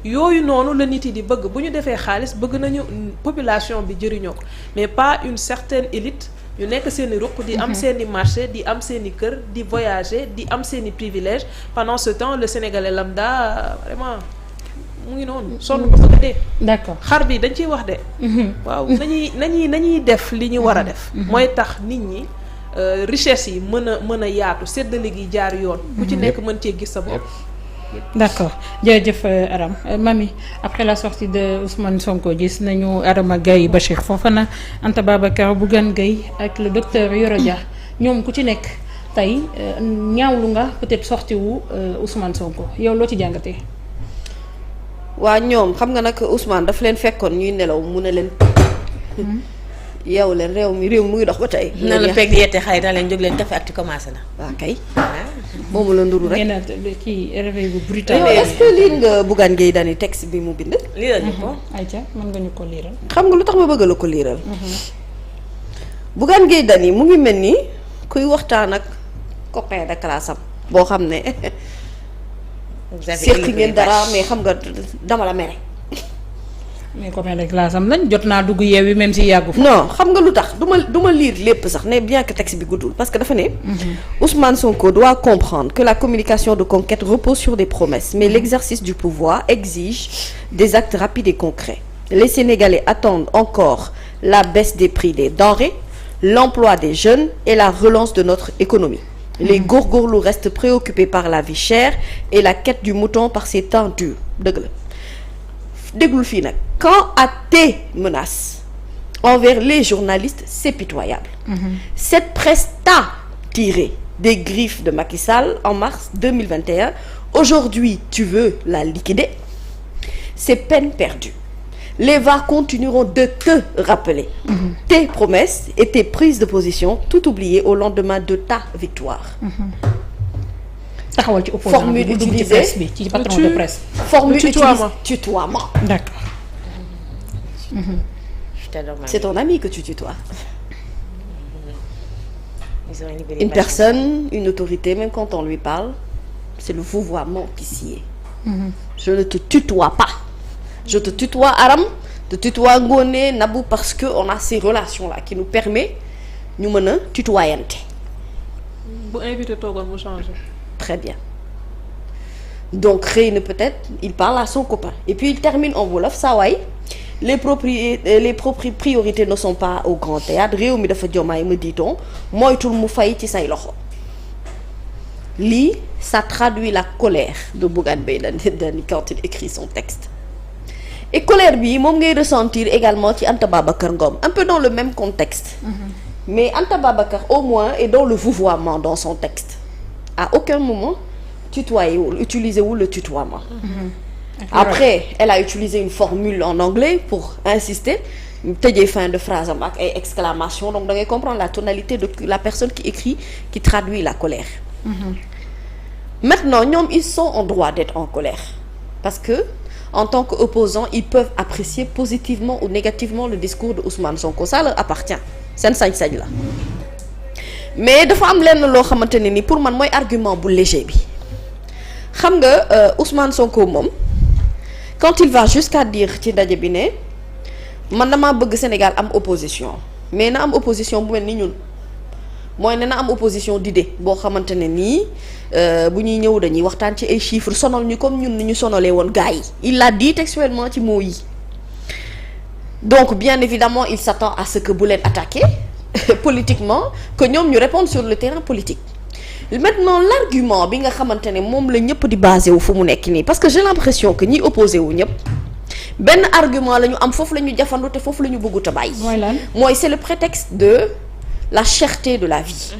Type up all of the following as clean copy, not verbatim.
yooyu noonu la nit yi di bëgg bu ñu defee xaalis bëgg nañu population bi jëriñoo ko mais pas une certaine élite ñu nekk seen i ruq di am seen i marché di am seen i kër di voyager di am seen i privilèges pendant ce temps le Sénégalais lambda vraiment mu ngi noonu sonn ba bëgg dee. d'accord xar bi dañ ciy wax de. waaw nañuy def li ñu war a def. mooy tax nit ñi richesse yi mën a yaatu séddale gi jaar yoon. ku ci nekk mën cee gis sa bopp. d'accord jërëjëf Aram Mamy après la sortie de Ousmane Sonko gis nañu Adama Gaye Bachir Fofana Anta Babacar Bougane Gueye ak le docteur Yoro Dia ñoom ku ci nekk tey ñaawlu nga peut-être sortie wu Ousmane Sonko yow loo ci jàngatee. waa ñoom xam nga nag Ousmane daf leen fekkoon ñuy nelaw mu ne leen. yow leen réew mi mu ngi dox ba tey. na la pegg yette xay na leen jóg leen café ak ci commencé na. waa kay. moomu la nduru rek. kii réveil bu brutal. yow est-ce que lire nga Bougane Gueye Dany texte bi mu bind. liiral ñu ko. ayca mën nga ñu ko liiral. xam nga lu tax ma bëgg la ko liiral. Bougane Gueye Dany mu ngi mel ni kuy waxtaan ak copain de classe am boo xam ne. seq ngeen dara mais xam nga dama la mere. mais copain de classe am lañ jot naa dugg yeew yi même si yàggu fa. non xam nga lu tax du ma lire lépp sax ne bien que texte bi guddul parce que dafa ne. Ousmane Sonko doit comprendre que la communication de conquête repose sur des promesses mais l'exercice du pouvoir exige des actes rapides et concrets. Les Sénégalais attendent encore la baisse des prix des denrées, l'emploi des jeunes et la relance de notre économie. Les góorgóorlu restent préoccupés par la vie chère et la quête du mouton par ces temps durs dëgg la déglul fii nag. Quant à tes menaces envers les journalistes, c'est pitoyable. Cette presse t'a tiré des griffes de Macky Sall en mars 2021. Aujourd'hui, tu veux la liquider. C'est peine perdue. Les VAR continueront de te rappeler tes promesses et tes prises de position, tout oubliées au lendemain de ta victoire. taxawal ci opposant formule utilisée ci patron de presse. Formule utilisée tutoiement. D'accord. C'est ton ami que tu tutoies. Une personne, une autorité, même quand on lui parle, c'est le vouvoiement qui s'y est. Je ne te tutoie pas. Je te tutoie Aram, te tutoie Ngoné, Nabou, parce que on a ces relations-là qui nous permet ñu mën a tutoyante. bu invité toogoon mu changé. Très bien. Donc xëy na peut-être il parle à son copain et puis il termine en wolof saa waay les priorités ne sont pas au grand théâtre réew mi dafa jomaay me dit-on moytul mu fay ci say loxo. Lii ça traduit la colère de Bougane Gueye Dany quand il écrit son texte. Et colère bi moom ngay ressentir également ci Anta Babacar Ngom un peu dans le même contexte. Mais Anta Babacar au moins est dans le vouvoiement dans son texte. À aucun moment tutoyewul utilisewul le tutoiement. Après elle a utilisé une formule en anglais pour insister tëjee fin de phrase am ak ay exclamation donc da ngay comprendre la tonalité de la personne qui écrit qui traduit la colère. Maintenant ñoom ils sont en droit d'être en colère parce que en tant qu'opposants ils peuvent apprécier positivement ou négativement le discours de Ousmane Sonko ça leur appartient seen sañ-sañ la mais dafa am lenn loo xamante ne ni pour man mooy argument bu léger bi xam nga Ousmane Sonko moom quand il va jusqu'à dire ci ndaje bi ne man damaa bëgg Sénégal am opposition mais na am opposition bu mel ni ñun mooy ne na am opposition d'idée boo xamante ne nii bu ñuy ñëw dañuy waxtaan ci ay chiffres sonal ñu comme ñun ni ñu sonalee woon gars yi il l'a dit textuellement ci mots yi donc bien évidemment il s'attend à ce que bu leen attaquer politiquement que ñoom ñu répondre sur le terrain politique. Maintenant l'argument bi nga xamante ne moom la ñëpp di basé wu fu mu nekk nii parce que j'ai l'impression que ñi opposé wu ñëpp benn argument la ñu am foofu la ñu jafandu te foofu la ñu bëggut a bàyyi. mooy lan mooy c'est le prétexte de la cherté de la vie.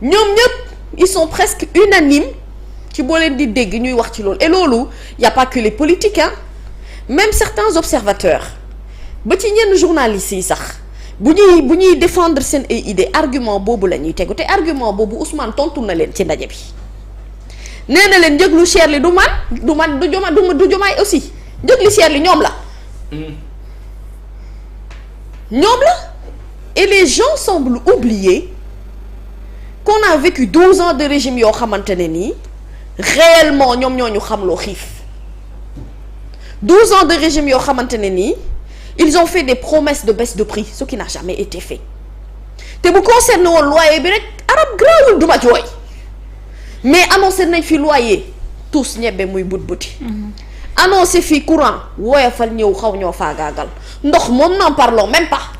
ñoom ñëpp ils sont presque unanimes ci boo leen di dégg ñuy wax ci loolu et loolu y a pas que les politiques hein même certains observateurs ba ci ñenn journalistes yi sax. bu ñuy défendre seen ay idée argument boobu la ñuy tegu te argument boobu Ousmane tontu na leen ci ndaje bi nee na leen njëg lu cher li du jomaay aussi njëg li cher li ñoom la. ñoom la et les gens semblent oublier qu'on a vécu 12 ans de régime yoo xamante ne nii réellement ñoom ñoo ñu xam loo xiif 12 ans de régime yoo xamante ne nii ils ont fait des promesses de baisse de prix ce qui n'a jamais été fait te bu concerné woon loyer bi rek arab grawul duma jooy mais annoncé nañ fi loyer tous ñebbe muy but-buti annoncé fi courant woyofal ñëw xaw ñoo faagaagal ndox moom n'en parlons même pas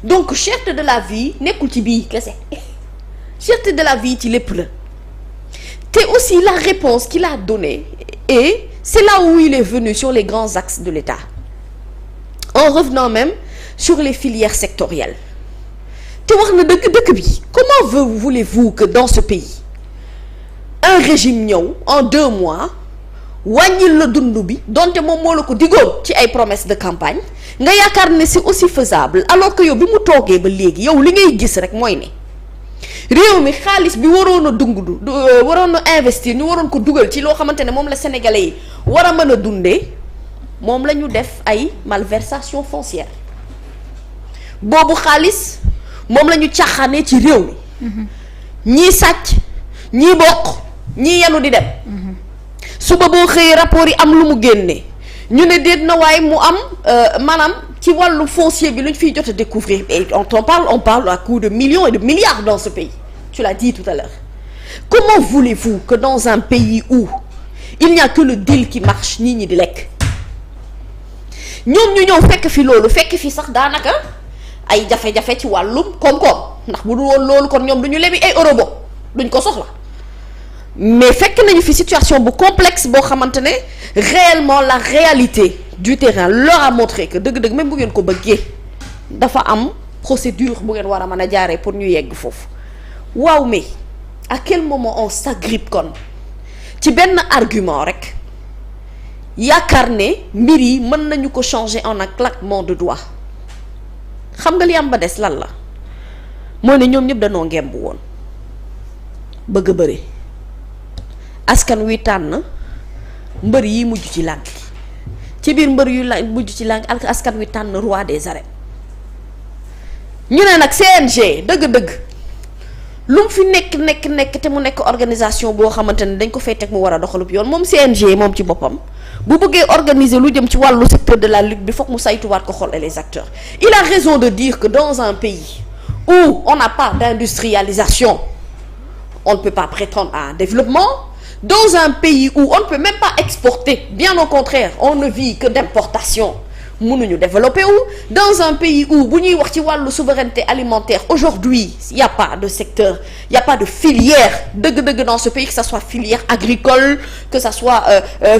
donc cherté de la vie nekkul ci bii kese cherté de la vie ci lépp la te aussi la réponse qu'il a donnée et c'est là où il est venu sur les grands axes de l'État en revenant même sur les filières sectorielles te wax na dëkk bi comment voulez-vous que dans ce pays un régime ñëw en 2 mois wàññil la dund bi donte moom moo la ko digoon ci ay promesses de campagne nga yaakaar ne c'est aussi faisable alors que yow bi mu toogee ba léegi yow li ngay gis rek mooy ne réew mi xaalis bi waroon a waroon a investir ñu waroon ko dugal ci loo xamante ne moom la sénégalais yi war a mën a dundee moom la ñu def ay malversation foncière boobu xaalis moom la ñu caaxaanee ci réew mi ñii sàcc ñii bokk ñii yenu di dem suba boo xëyee rapport yi am lu mu génne ñu ne déet na waaye mu am maanaam ci wàllu foncier bi lu ñu fiy jot a découvrir et on parle à coup de millions et de milliards dans ce pays tu l'as dit tout à l'heure comment voulez-vous que dans un pays où il n'y a que le deal qui marche nit ñi di lekk ñoom ñu ñëw fekk fi loolu fekk fi sax daanaka ay jafe-jafe ci wàllum koom-koom ndax bu dul woon loolu kon ñoom du ñu lebi ay euro bo duñ ko soxla mais fekk nañu fi situation bu complexe boo xamante ne réellement la réalité du terrain leur a montré que dëgg-dëgg même bu ngeen ko bëggee dafa am procédure bu ngeen war a mën a jaaree pour ñu yegg foofu waaw mais à quel moment on s'agrippe kon ci benn argument rek yaakaar ne mbir yi mën nañu ko changer en un claquement de doigts xam nga li am ba des lan la mooy ne ñoom ñëpp dañoo ngemb woon bëgg a bëri askan wi tànn mbër yi mujj ci làng ci biir mbër yu la mujj ci làng askan wi tànn roi des arènes ñu ne nag CNG dëgg-dëgg lu mu fi nekk te mu nekk organisation boo xamante ne dañ ko fay teg mu war a doxalub yoon moom CNG moom ci boppam bu bëggee organiser lu jëm ci wàllu secteur de la lutte bi foog mu saytuwaat ko xool les acteurs il a raison de dire que dans un pays où on n'a pas d'industrialisation on ne peut pas prétendre à un développement dans un pays où on ne peut même pas exporter bien au contraire on ne vit que d'importation mënuñu développer wu dans un pays où bu ñuy wax ci wàllu souveraineté alimentaire aujourd'hui il y a pas de secteur il y a pas de filière dëgg-dëgg dans ce pays que ça soit filière agricole que ça soit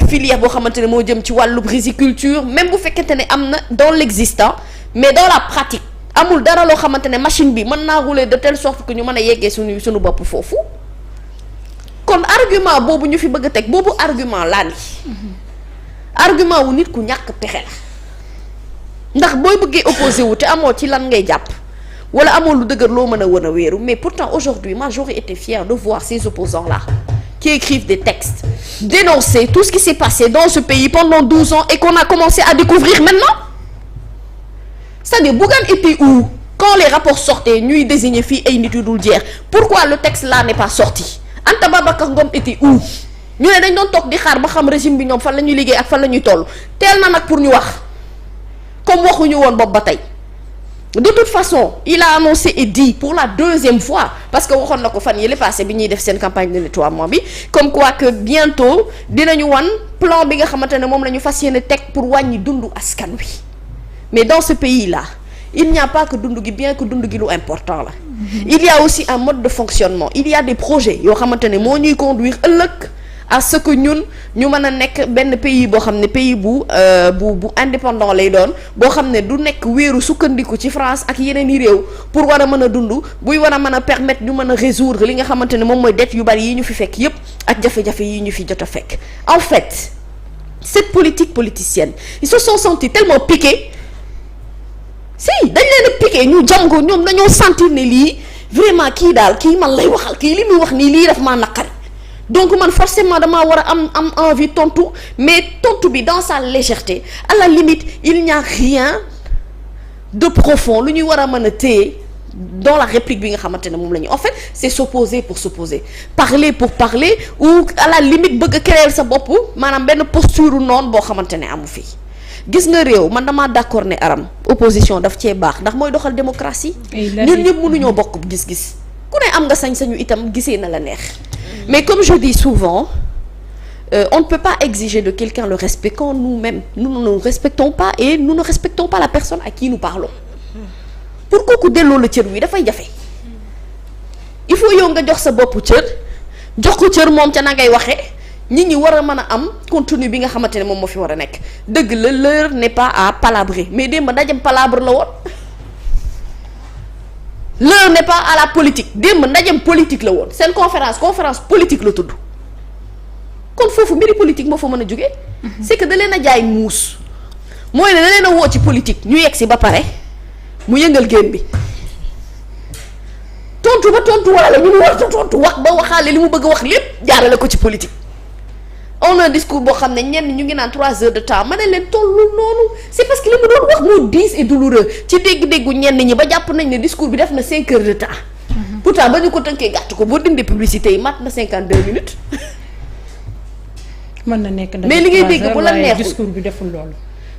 filière boo xamante ne moo jëm ci wàllu riziculture même bu fekkente ne am na dans l'existant mais dans la pratique amul dara loo xamante ne machine bi mën naa rouler de telle sorte que ñu mën a yeggee suñu bopp foofu kon argument boobu ñu fi bëgg a teg boobu argument laa ni argument wu nit ku ñàkk pexe la ndax booy bëggee opposé wu te amoo ci lan ngay jàpp wala amoo lu dëgër loo mën a wan a wéeru mais pourtant aujourd'hui moi j'aurais été fière de voir ces opposants là qui écrivent des textes dénoncer tout ce qui s'est passé dans ce pays pendant 12 ans et qu'on a commencé à découvrir maintenant c'est-à-dire Bougane était où quand les rapports sortaient ñuy désigner fii ay nit yu dul jeex pourquoi le texte là n'est pas sorti Anta Babacar Ngom était où ñu ne dañ doon toog di xaar ba xam régime bi ñoom fan la ñuy liggéey ak fan la ñuy toll teel na nag pour ñu wax comme waxuñu woon boobu ba tey de toute façon il a annoncé et dit pour la 2e fois parce que waxoon na ko fan yële passé bi ñuy def seen campagne de nettoiement bi comme quoi que bientôt dinañu wan plan bi nga xamante ne moom la ñu fas yéene teg pour wàññi dundu askan wi mais dans ce pays là il n'y a pas que dund gi bien que dund gi lu important la il y a aussi un mode de fonctionnement il y a des projets yoo xamante ne moo ñuy conduire ëllëg à ce que ñun ñu mën a nekk benn pays boo xam ne pays bu indépendant lay doon boo xam ne du nekk wéeru sukkandiku ci France ak yeneen i réew pour war a mën a dund buy war a mën a permettre ñu mën a résoudre li nga xamante ne moom mooy dette yu bari yi ñu fi fekk yépp ak jafe-jafe yi ñu fi jot a fekk en fait cette politique politicienne ils se sont sentis tellement piqués si dañ leen a piqué ñu jam ko ñoom dañoo sentir ne lii vraiment kii daal kii man lay waxal kii li muy wax nii lii daf maa naqari donc man forcément damaa war a am envie tontu mais tontu bi dans sa légèreté à la limite il n'y a rien de profond lu ñuy war a mën a téye dans la réplique bi nga xamante ne moom la ñu en fait c'est s'opposer pour s'opposer parler pour parler ou à la limite bëgg a créer sa bopp maanaam benn posture noonu boo xamante ne amu fii gis nga réew man damaa d'accord ne Aram opposition daf cee baax ndax mooy doxal démocratie ñun ñëpp mënuñoo bokk gis-gis ku ne am nga sañ-sañu itam gisee na la neex mais comme je dis souvent on ne peut pas exiger de quelqu'un le respect quand nous-mêmes nous ne nous respectons pas et nous ne respectons pas la personne à qui nous parlons pour kooku delloo la cër wi dafay jafe il faut yow nga jox sa bopp cër jox ko cër moom ca na ngay waxee nit ñi war a mën a am contenu bi nga xamante ne moom moo fi war a nekk dëgg la l'heure n'est pas à palabrer mais démb ndajem palabre la woon l'heure n'est pas à la politique démb ndajem politique la woon seen conférence politique la tudd kon foofu mbiri politique moo fa mën a jóge c'est que da leen a jaay muus mooy ne da leen a woo ci politique ñu yegg si ba pare mu yëngal génn bi tontu ba tontu wala ñu war a tontu wax ba waxaale li mu bëgg a wax lépp jaarale ko ci politique on a un discours boo xam ne ñenn ñu ngi naan 3 heures de temps ma ne leen tollu noonu c'est parce que li mu doon wax moo diis et douloureux ci dégg-déggu ñenn ñi ba jàpp nañ ne discours bi def na 5 heures de temps pourtant ba ñu ko tënkee gàtt ko boo dindee publicité yi mat na 52 minutes mën na nekk mais li ngay dégg bu la neexul discours bi deful loolu.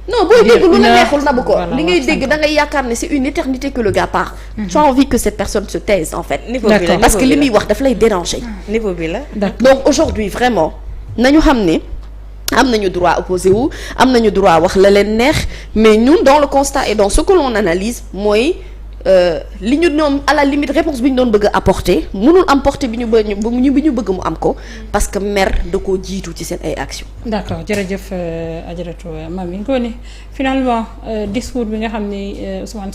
non booy dégg lu la neexul nabu ko li ngay dégg da ngay yaakaar ne c'est une éternité que le gars part. tu as envie que cette personne se taise en fait. parce que li muy wax daf lay déranger. niveau bi la. donc aujourd'hui vraiment nañu xam ne am nañu droit opposé wu am nañu droit wax la leen neex mais ñun dans le constat et dans ce que l'on analyse mooy li ñu ñoom à la limite réponse bi ñu doon bëgg a apporter mënul am portée bi ñu bëgg mu am ko parce que mer da koo jiitu ci seen ay actions. d'accord jërëjëf Adjaratou Mamy Ngoné finalement discours bi nga xam ni Ousmane